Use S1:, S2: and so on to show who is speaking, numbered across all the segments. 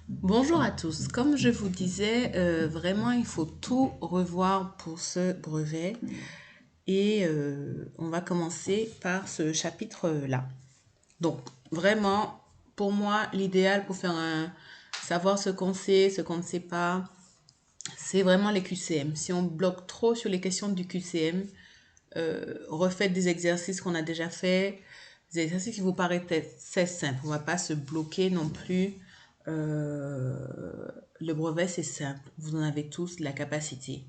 S1: Bonjour à tous. Comme je vous disais, vraiment, il faut tout revoir pour ce brevet et on va commencer par ce chapitre-là. Donc, vraiment, pour moi, l'idéal pour savoir ce qu'on sait, ce qu'on ne sait pas, c'est vraiment les QCM. Si on bloque trop sur les questions du QCM, refaites des exercices qu'on a déjà fait, des exercices qui vous paraissaient simples. On ne va pas se bloquer non plus. Le brevet, c'est simple. Vous en avez tous la capacité.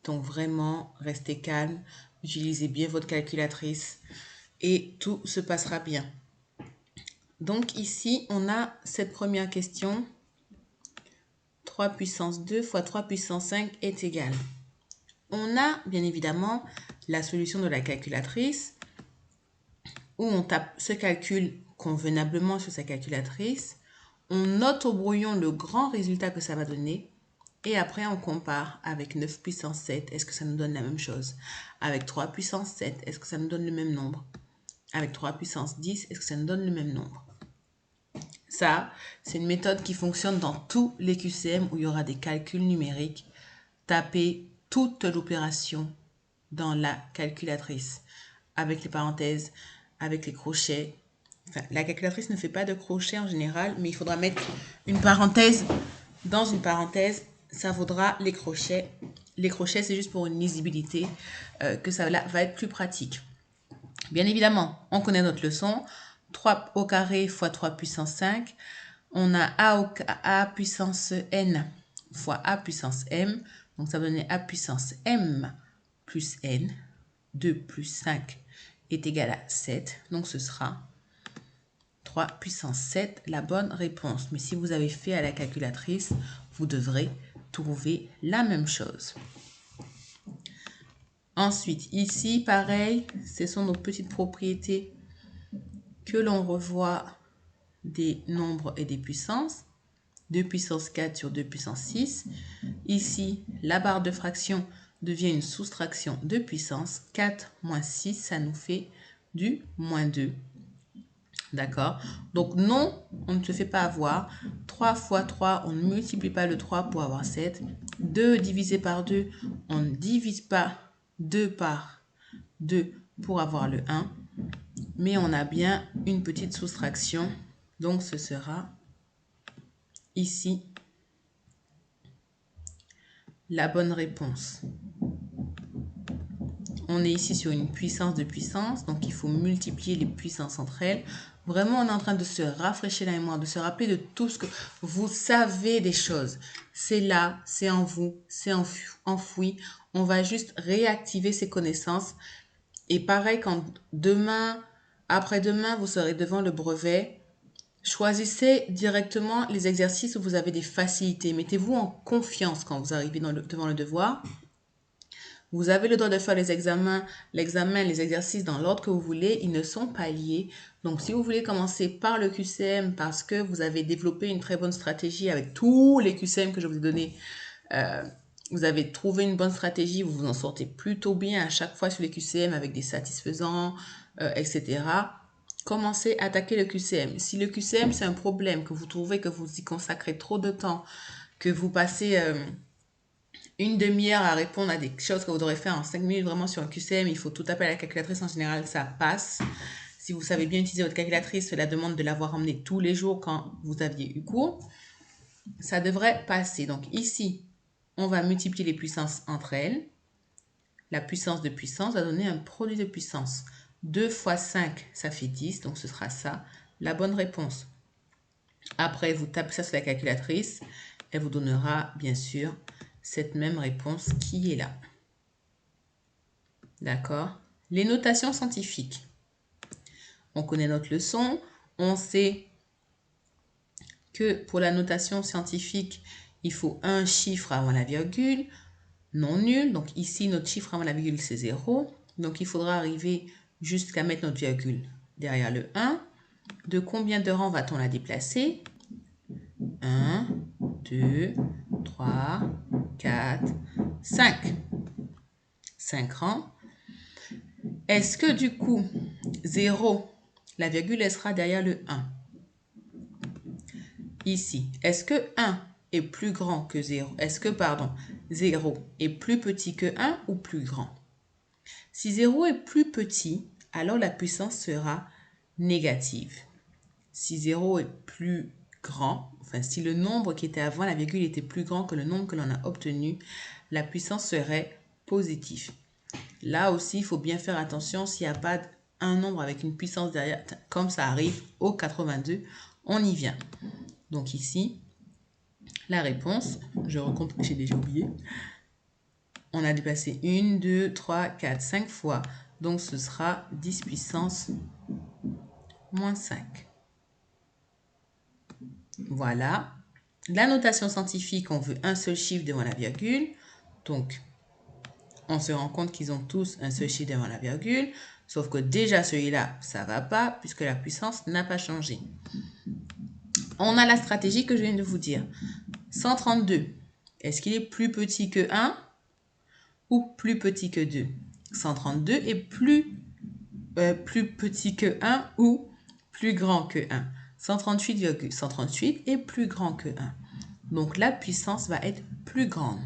S1: Donc vraiment, restez calme, utilisez bien votre calculatrice et tout se passera bien. Donc ici, on a cette première question. 3 puissance 2 fois 3 puissance 5 est égal. On a bien évidemment la solution de la calculatrice où on tape ce calcul convenablement sur sa calculatrice. On note au brouillon le grand résultat que ça va donner. Et après, on compare avec 9 puissance 7. Est-ce que ça nous donne la même chose? Avec 3 puissance 7, est-ce que ça nous donne le même nombre? Avec 3 puissance 10, est-ce que ça nous donne le même nombre? Ça, c'est une méthode qui fonctionne dans tous les QCM où il y aura des calculs numériques. Tapez toute l'opération dans la calculatrice avec les parenthèses, avec les crochets. Enfin, la calculatrice ne fait pas de crochets en général, mais il faudra mettre une parenthèse dans une parenthèse. Ça vaudra les crochets. Les crochets, c'est juste pour une lisibilité que ça va être plus pratique. Bien évidemment, on connaît notre leçon. 3 au carré fois 3 puissance 5. On a a puissance n fois a puissance m. Donc, ça va donner a puissance m plus n. 2 plus 5 est égal à 7. Donc, ce sera 3 puissance 7, la bonne réponse. Mais si vous avez fait à la calculatrice, vous devrez trouver la même chose. Ensuite, ici, pareil, ce sont nos petites propriétés que l'on revoit des nombres et des puissances. 2 puissance 4 sur 2 puissance 6. Ici, la barre de fraction devient une soustraction de puissance. 4 moins 6, ça nous fait du moins 2. D'accord? Donc non, on ne se fait pas avoir. 3 fois 3, on ne multiplie pas le 3 pour avoir 7. 2 divisé par 2, on ne divise pas 2 par 2 pour avoir le 1. Mais on a bien une petite soustraction. Donc ce sera ici la bonne réponse. On est ici sur une puissance de puissance, donc il faut multiplier les puissances entre elles. Vraiment, on est en train de se rafraîchir la mémoire, de se rappeler de tout ce que vous savez des choses. C'est là, c'est en vous, c'est enfoui. On va juste réactiver ces connaissances. Et pareil, quand demain, après-demain, vous serez devant le brevet, choisissez directement les exercices où vous avez des facilités. Mettez-vous en confiance quand vous arrivez devant le devoir. Vous avez le droit de faire les examens, les exercices dans l'ordre que vous voulez. Ils ne sont pas liés. Donc, si vous voulez commencer par le QCM parce que vous avez développé une très bonne stratégie avec tous les QCM que je vous ai donnés, vous avez trouvé une bonne stratégie, vous vous en sortez plutôt bien à chaque fois sur les QCM avec des satisfaisants, etc. Commencez à attaquer le QCM. Si le QCM, c'est un problème, que vous trouvez que vous y consacrez trop de temps, que vous passez une demi-heure à répondre à des choses que vous devrez faire en 5 minutes vraiment sur un QCM, il faut tout taper à la calculatrice, en général ça passe. Si vous savez bien utiliser votre calculatrice, cela demande de l'avoir emmenée tous les jours quand vous aviez eu cours. Ça devrait passer. Donc ici, on va multiplier les puissances entre elles. La puissance de puissance va donner un produit de puissance. 2 fois 5, ça fait 10, donc ce sera ça, la bonne réponse. Après, vous tapez ça sur la calculatrice, elle vous donnera bien sûr cette même réponse qui est là. D'accord? Les notations scientifiques. On connaît notre leçon. On sait que pour la notation scientifique, il faut un chiffre avant la virgule, non nul. Donc ici, notre chiffre avant la virgule, c'est 0. Donc il faudra arriver jusqu'à mettre notre virgule derrière le 1. De combien de rangs va-t-on la déplacer? 1, 2, 3, 4, 5. 5 rangs. Est-ce que du coup, 0, la virgule, elle sera derrière le 1? ici, est-ce que 1 est plus grand que 0? Est-ce que, pardon, 0 est plus petit que 1 ou plus grand? Si 0 est plus petit, alors la puissance sera négative. Si 0 est plus grand, enfin si le nombre qui était avant la virgule était plus grand que le nombre que l'on a obtenu, la puissance serait positive. Là aussi, il faut bien faire attention s'il n'y a pas un nombre avec une puissance derrière, comme ça arrive au 82, on y vient. Donc ici, la réponse, je recompte, j'ai déjà oublié. On a dépassé 1, 2, 3, 4, 5 fois. Donc ce sera 10 puissance moins 5. Voilà. La notation scientifique, on veut un seul chiffre devant la virgule. Donc, on se rend compte qu'ils ont tous un seul chiffre devant la virgule. Sauf que déjà, celui-là, ça ne va pas puisque la puissance n'a pas changé. On a la stratégie que je viens de vous dire. 132, est-ce qu'il est plus petit que 1 ou plus petit que 2? 132 est plus petit que 1 ou plus grand que 1. 138,138 est plus grand que 1. Donc, la puissance va être plus grande.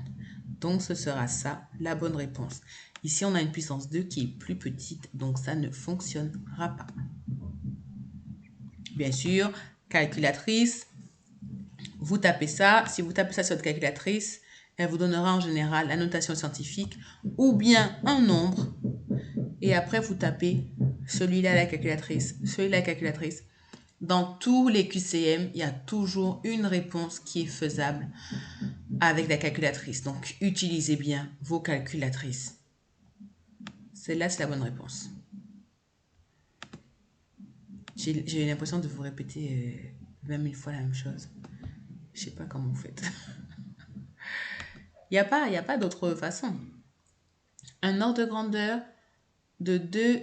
S1: Donc, ce sera ça, la bonne réponse. Ici, on a une puissance 2 qui est plus petite, donc ça ne fonctionnera pas. Bien sûr, calculatrice, vous tapez ça. Si vous tapez ça sur votre calculatrice, elle vous donnera en général la notation scientifique ou bien un nombre. Et après, vous tapez celui-là à la calculatrice, celui-là à la calculatrice. Dans tous les QCM, il y a toujours une réponse qui est faisable avec la calculatrice. Donc, utilisez bien vos calculatrices. Celle-là, c'est la bonne réponse. J'ai l'impression de vous répéter 20 000 fois la même chose. Je ne sais pas comment vous faites. Il n'y a pas d'autre façon. Un ordre de grandeur de 2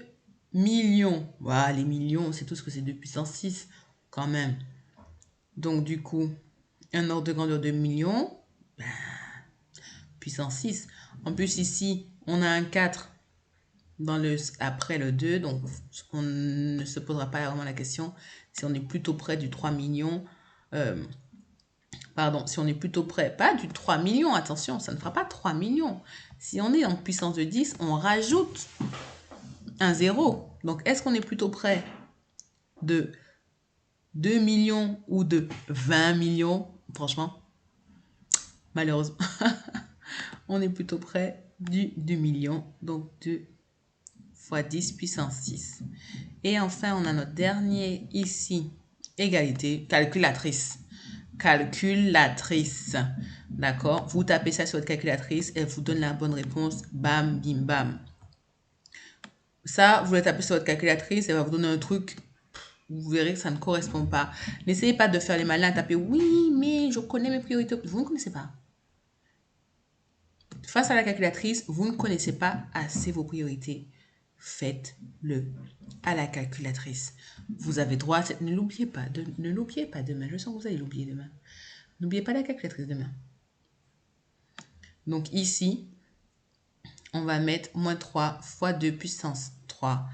S1: millions. Voilà, les millions, c'est tout ce que c'est 2 puissance 6 quand même. Donc, du coup, un ordre de grandeur de millions, ben, puissance 6. En plus, ici, on a un 4 après le 2, donc on ne se posera pas vraiment la question si on est plutôt près du 3 millions. Si on est plutôt près, pas du 3 millions, attention, ça ne fera pas 3 millions. Si on est en puissance de 10, on rajoute un 0. Donc, est-ce qu'on est plutôt près de 2 millions ou de 20 millions? Franchement, malheureusement, on est plutôt près du 2 millions. Donc, 2 fois 10 puissance 6. Et enfin, on a notre dernier ici, égalité, calculatrice. Calculatrice. D'accord? Vous tapez ça sur votre calculatrice, elle vous donne la bonne réponse. Bam, bim, bam. Ça, vous le tapez sur votre calculatrice, elle va vous donner un truc. Vous verrez que ça ne correspond pas. N'essayez pas de faire les malins, taper oui, mais je connais mes priorités. Vous ne connaissez pas. Face à la calculatrice, vous ne connaissez pas assez vos priorités. Faites-le à la calculatrice. Vous avez droit à cette... Ne l'oubliez pas. Ne l'oubliez pas demain. Je sens que vous allez l'oublier demain. N'oubliez pas la calculatrice demain. Donc ici, on va mettre moins 3 fois 2 puissance 3.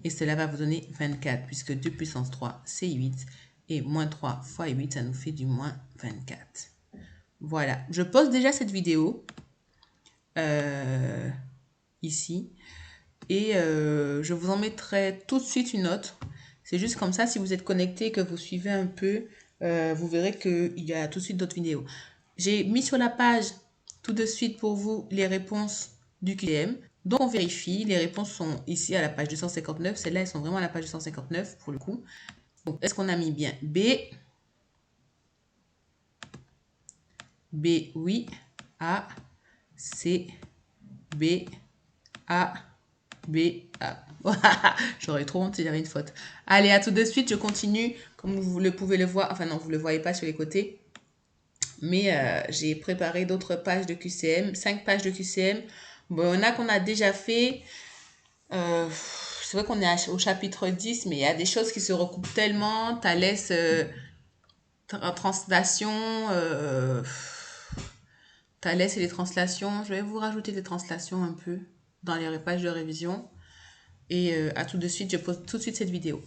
S1: Et cela va vous donner 24, puisque 2 puissance 3, c'est 8. Et moins 3 fois 8, ça nous fait du moins 24. Voilà. Je poste déjà cette vidéo ici. Et je vous en mettrai tout de suite une autre. C'est juste comme ça, si vous êtes connecté, que vous suivez un peu, vous verrez qu'il y a tout de suite d'autres vidéos. J'ai mis sur la page tout de suite pour vous les réponses du QCM. Donc, on vérifie. Les réponses sont ici à la page 259. Celles-là, elles sont vraiment à la page 259 pour le coup. Donc, est-ce qu'on a mis bien B? B, oui. A, C, B, A, B, A. J'aurais trop honte, il y avait une faute. Allez, à tout de suite, je continue. Comme vous le pouvez le voir, enfin non, vous ne le voyez pas sur les côtés. Mais j'ai préparé d'autres pages de QCM, 5 pages de QCM. Bon, il y en a qu'on a déjà fait. C'est vrai qu'on est au chapitre 10, mais il y a des choses qui se recoupent tellement. Thalès, translation, Thalès et les translations. Je vais vous rajouter des translations un peu dans les pages de révision. Et à tout de suite, je pose tout de suite cette vidéo.